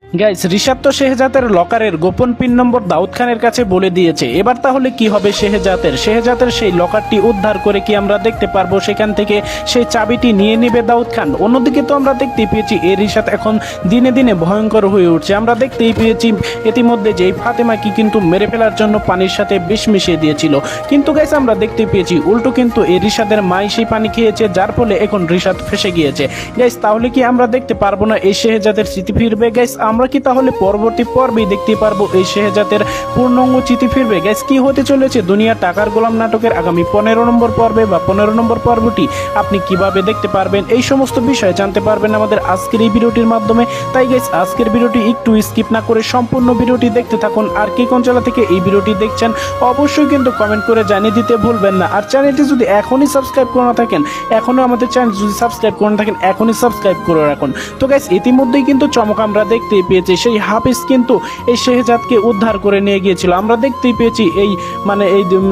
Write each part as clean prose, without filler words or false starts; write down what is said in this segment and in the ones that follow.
Guys Rishad তো শেহজাদের লকারের গোপন pin নম্বর দাউদ খানের কাছে বলে দিয়েছে। এবার তাহলে কি হবে শেহজাদের সেই লকারটি উদ্ধার করে কি আমরা দেখতে পারবো সেখান থেকে সেই চাবিটি নিয়ে নেবে দাউদ খান? অন্যদিকে তো আমরা দেখতেই পেয়েছি এই রিশাদ এখন দিনে দিনে ভয়ঙ্কর হয়ে উঠছে। আমরা দেখতেই পেয়েছি ইতিমধ্যে যে ফাতেমাকে কিন্তু মেরে ফেলার জন্য পানির সাথে বিষ মিশিয়ে দিয়েছিল, কিন্তু গাইস আমরা দেখতে পেয়েছি উল্টো কিন্তু এই রিশাদের মাই সেই পানি খেয়েছে, যার ফলে এখন রিশাদ ফেসে গিয়েছে। গাইস তাহলে কি আমরা দেখতে পারবো না এই শেহজাদের স্মৃতি ফিরবে? গাইস আমরা কি তাহলে পরবর্তী পর্বেই দেখতে পারবো এই শেহজাদের পূর্ণাঙ্গ স্মৃতি ফিরবে? গাইস কি হতে চলেছে দুনিয়া টাকার গোলাম নাটকের আগামী 15 নম্বর পর্বে বা 15 নম্বর পর্বটি আপনি কিভাবে দেখতে পারবেন, এই সমস্ত বিষয় জানতে পারবেন আমাদের আজকের এই ভিডিওটির মাধ্যমে। তাই গাইস আজকের ভিডিওটি একটু স্কিপ না করে সম্পূর্ণ ভিডিওটি দেখতে থাকুন। আর কে কোন জেলা থেকে এই ভিডিওটি দেখছেন অবশ্যই কিন্তু কমেন্ট করে জানিয়ে দিতে ভুলবেন না। আর চ্যানেলটি যদি এখনই সাবস্ক্রাইব করে না থাকেন, এখনো আমাদের চ্যানেল যদি সাবস্ক্রাইব করে না থাকেন এখনই সাবস্ক্রাইব করে রাখুন। তো গাইস ইতিমধ্যেই কিন্তু চমক আমরা দেখতেই পেয়েছি, সেই হাফিজ কিন্তু এই শেহজাদকে উদ্ধার করে নিয়ে গিয়েছিল। আমরা দেখতেই পেয়েছি এই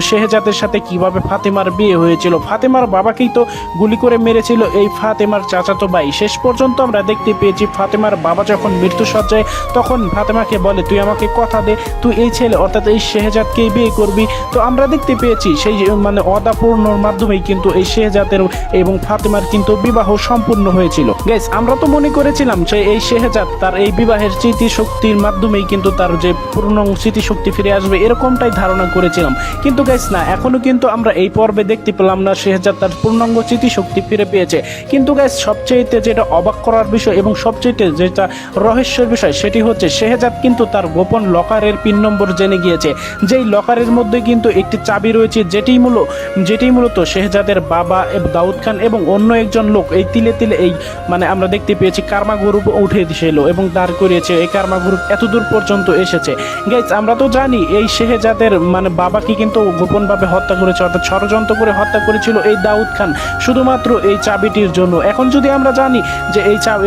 শেহজাদের সাথে কিভাবে ফাতেমার বিয়ে হয়েছিল। ফাতেমার বাবাকেই তো গুলি করে মেরেছিল এই ফাতেমার চাচাতো ভাই। শেষ পর্যন্ত আমরা দেখতে পেয়েছি ফাতেমার বাবা যখন মৃত্যুসজ্জায় তখন ফাতেমাকে বলে তুই আমাকে কথা দে, তুই এই ছেলে অর্থাৎ এই শেহজাদকেই বিয়ে করবি। তো আমরা দেখতে পেয়েছি সেই অদাপূর্ণর মাধ্যমেই কিন্তু এই শেহজাদের এবং ফাতেমার কিন্তু বিবাহ সম্পূর্ণ হয়েছিল। গাইস আমরা তো মনে করেছিলাম যে এই শেহজাদ তার এই বিবাহের স্মৃতিশক্তির মাধ্যমেই কিন্তু তার যে পূর্ণাঙ্গ স্মৃতিশক্তি ফিরে আসবে এরকমটাই ধারণা করেছিলাম, কিন্তু গাইস না, এখনো কিন্তু আমরা এই পর্বে দেখতে পেলাম না শেহজাদ তার পূর্ণাঙ্গ স্মৃতিশক্তি ফিরে পেয়েছে। কিন্তু গাইস সবচেয়ে যেটা অবাক করার বিষয় এবং সবচেয়ে যেটা রহস্যের বিষয় সেটি হচ্ছে শেহজাদ কিন্তু তার গোপন লকারের পিন নম্বর জেনে গিয়েছে। যেই লকারের মধ্যে কিন্তু একটি চাবি রয়েছে যেটি মূলত শেহজাদের বাবা দাউদ খান এবং অন্য একজন লোক এই তিলে তিলে এই আমরা দেখতে পেয়েছি কার্মা গ্রুপ উঠে দিয়েছিল এবং দাঁড় করিয়েছে। এই কার্মা গ্রুপ এতদূর পর্যন্ত এসেছে। গাইস আমরা তো জানি এই শেহজাদের বাবাকে কিন্তু গোপনভাবে হত্যা করেছে, অর্থাৎ ষড়যন্ত্র করে হত্যা করেছিল এই দাউদ খান শুধুমাত্র এই চাবিটির জন্য। এখন যদি আমরা জানি যে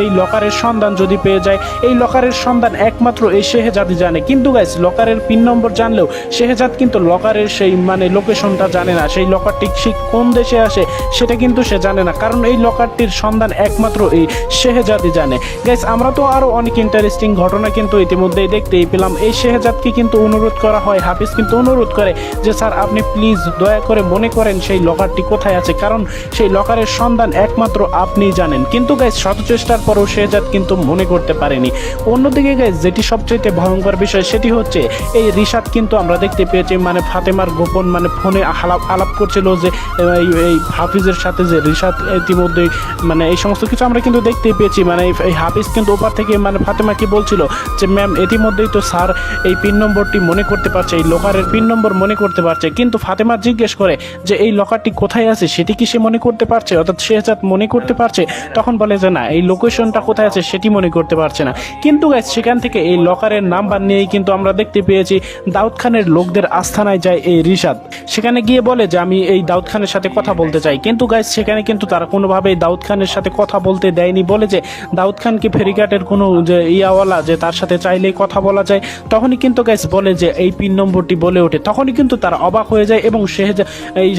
এই লকারের সন্ধান যদি পেয়ে যায়, এই লকারের সন্ধান একমাত্র এই শেহজাদই জানে। কিন্তু গাইস লকারের পিন নম্বর জানলেও শেহজাদ কিন্তু লকারের সেই লোকেশনটা জানে না, সেই লকারটি কোন দেশে আসে সেটা কিন্তু সে জানে না, কারণ এই লকারটির সন্ধান একমাত্র এই শেহজাদই জানে। গাইস আমরা তো আরো অনেক ইন্টারেস্টিং ঘটনা কিন্তু ইতিমধ্যেই দেখতেই পেলাম। এই শেহজাদকে কিন্তু অনুরোধ করা হয়, হাফিজ কিন্তু অনুরোধ করে যে স্যার আপনি প্লিজ দয়া করে মনে করেন সেই লকারটি কোথায় আছে, কারণ সেই লকারের সন্ধান একমাত্র আপনিই জানেন। কিন্তু গাইস শত চেষ্টার পরও শেহজাদ কিন্তু মনে করতে পারেনি। অন্যদিকে গাইস যেটি সবচেয়ে ভয়ঙ্কর বিষয় সেটি হচ্ছে এই রিশাদ কিন্তু আমরা দেখতে পেয়েছি ফাতেমার গোপন ফোনে আলাপ করছিল যে এই হাফিজের সাথে, যে রিশাদ ইতিমধ্যে এই সমস্ত কিছু আমরা কিন্তু দেখতেই পেয়েছি। এই হাফিজ কিন্তু ওপার থেকে ফাতেমাকে বলছিল যে ম্যাম ইতিমধ্যেই তো স্যার এই পিন নম্বরটি মনে করতে পারছে, এই লকারের পিন নম্বর মনে করতে পারছে। কিন্তু ফাতেমা জিজ্ঞেস করে যে এই লকারটি কোথায় আছে সেটি কি সে মনে করতে পারছে, অর্থাৎ শেহজাদ মনে করতে পারছে? তখন বলে যে না, এই লোকেশনটা কোথায় আছে সেটি মনে করতে পারছে না। কিন্তু গাইস সেখান থেকে এই লকারের নাম্বার নিয়েই কিন্তু আমরা দেখতে পেয়েছি দাউদ খানের লোকদের আস্থানায় যায় এই রিশাদ। সেখানে গিয়ে বলে যে আমি এই দাউদ খানের সাথে কথা বলতে চাই, কিন্তু গাইস সেখানে কিন্তু তারা কোনোভাবেই দাউদ খানের সাথে কথা বলতে দেয়নি। বলে যে দাউদ খানকে ফেরিঘাটের কোনো যে ইয়াওয়ালা যে তার সাথে চাইলেই কথা বলা যায়। তখনই কিন্তু গাইস বলে যে এই পিন নম্বরটি বলে ওঠে, তখনই কিন্তু তারা অবাক হয়ে যায় এবং এই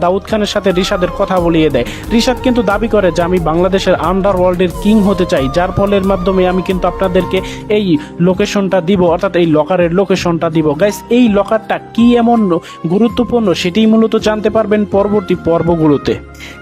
দাউদ খানের সাথে রিশাদের কথা বলিয়ে দেয়। রিশাদ কিন্তু দাবি করে যে আমি বাংলাদেশের আন্ডারওয়ার্ল্ডের কিং হতে চাই, যার ফলের মাধ্যমে আমি কিন্তু আপনাদেরকে এই লোকেশনটা দিব, অর্থাৎ এই লকারের লোকেশনটা দিব। গাইস এই লকারটা কি এমন গুরুত্বপূর্ণ সেটাই মূলত জানতে পারবেন পরবর্তী পর্বগুলোতে।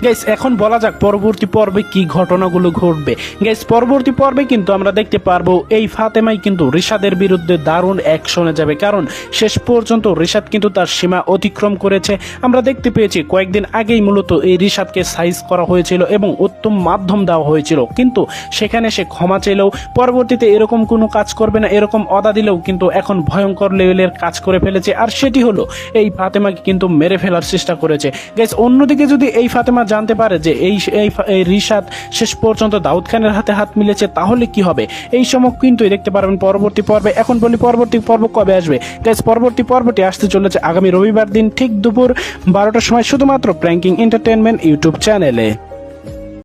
গাইস এখন বলা যাক পরবর্তী পর্বে কি ঘটনাগুলো ঘটবে। গাইস পরবর্তী পর্বে কিন্তু আমরা দেখতে পারবো এই ফাতেমাই কিন্তু রিশাদের বিরুদ্ধে দারুণ অ্যাকশনে যাবে, কারণ শেষ পর্যন্ত রিশাদ কিন্তু তার সীমা অতিক্রম করেছে। আমরা দেখতে পেয়েছি কয়েকদিন আগেই মূলত এই রিশাদকে সাইজ করা হয়েছিল এবং উত্তম মাধ্যম দেওয়া হয়েছিল, কিন্তু সেখানে সে ক্ষমা চাইলেও পরবর্তীতে এরকম কোনো কাজ করবে না, এরকম অদা দিলেও কিন্তু এখন ভয়ঙ্কর লেভেলের কাজ করে ফেলেছে। আর সেটি হলো এই ফাতেমাকে কিন্তু মেরে ফেলার চেষ্টা করেছে। গাইস অন্যদিকে যদি এই ফাতেমা জানতে পারে যে এই রিশাদ শেষ পর্যন্ত দাউদ খানের হাতে হাত মিলেছে তাহলে কি হবে, এই সময় কিন্তু দেখতে পারবেন পরবর্তী পর্বে। এখন বলি পরবর্তী পর্ব কবে আসবে। গাইস পরবর্তী পর্বটি আসতে চলেছে আগামী রবিবার দিন ঠিক দুপুর 12টার সময় শুধুমাত্র প্র্যাঙ্কিং এন্টারটেইনমেন্ট ইউটিউব চ্যানেলে।